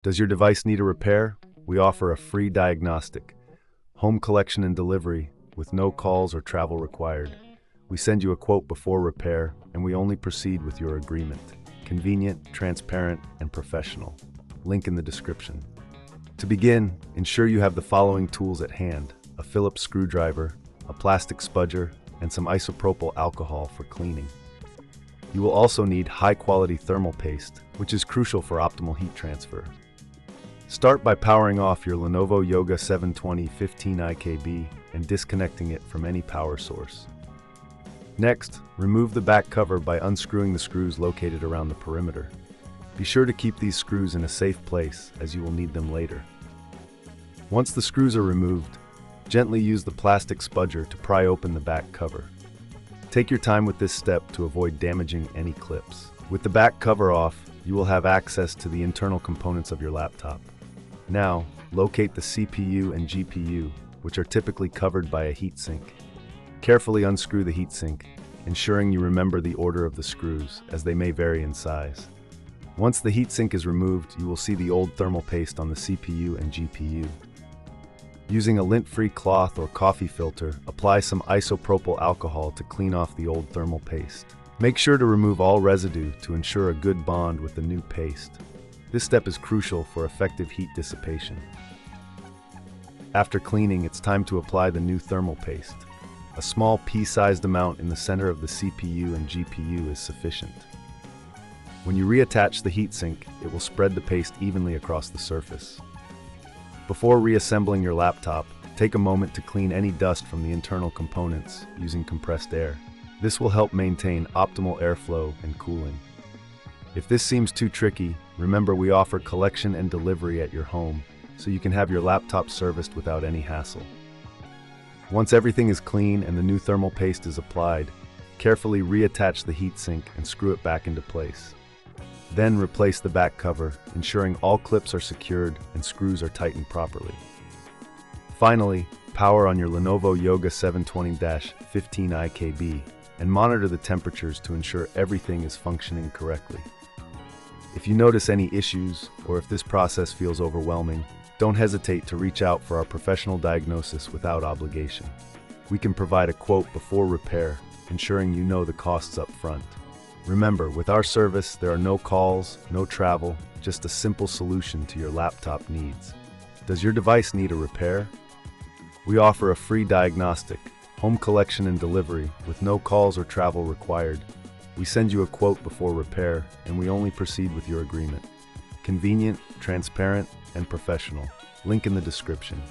Does your device need a repair? We offer a free diagnostic, home collection and delivery with no calls or travel required. We send you a quote before repair, and we only proceed with your agreement. Convenient, transparent, and professional. Link in the description. To begin, ensure you have the following tools at hand: a Phillips screwdriver, a plastic spudger, and some isopropyl alcohol for cleaning. You will also need high-quality thermal paste, which is crucial for optimal heat transfer. Start by powering off your Lenovo Yoga 720 15 IKB and disconnecting it from any power source. Next, remove the back cover by unscrewing the screws located around the perimeter. Be sure to keep these screws in a safe place, as you will need them later. Once the screws are removed, gently use the plastic spudger to pry open the back cover. Take your time with this step to avoid damaging any clips. With the back cover off, you will have access to the internal components of your laptop. Now, locate the CPU and GPU, which are typically covered by a heatsink. Carefully unscrew the heatsink, ensuring you remember the order of the screws, as they may vary in size. Once the heatsink is removed, you will see the old thermal paste on the CPU and GPU. Using a lint-free cloth or coffee filter, apply some isopropyl alcohol to clean off the old thermal paste. Make sure to remove all residue to ensure a good bond with the new paste. This step is crucial for effective heat dissipation. After cleaning, it's time to apply the new thermal paste. A small pea-sized amount in the center of the CPU and GPU is sufficient. When you reattach the heatsink, it will spread the paste evenly across the surface. Before reassembling your laptop, take a moment to clean any dust from the internal components using compressed air. This will help maintain optimal airflow and cooling. If this seems too tricky, remember we offer collection and delivery at your home, so you can have your laptop serviced without any hassle. Once everything is clean and the new thermal paste is applied, carefully reattach the heatsink and screw it back into place. Then replace the back cover, ensuring all clips are secured and screws are tightened properly. Finally, power on your Lenovo Yoga 720-15 IKB and monitor the temperatures to ensure everything is functioning correctly. If you notice any issues, or if this process feels overwhelming, don't hesitate to reach out for our professional diagnosis without obligation. We can provide a quote before repair, ensuring you know the costs up front. Remember, with our service, there are no calls, no travel, just a simple solution to your laptop needs. Does your device need a repair? We offer a free diagnostic, home collection and delivery with no calls or travel required. We send you a quote before repair, and we only proceed with your agreement. Convenient, transparent, and professional. Link in the description.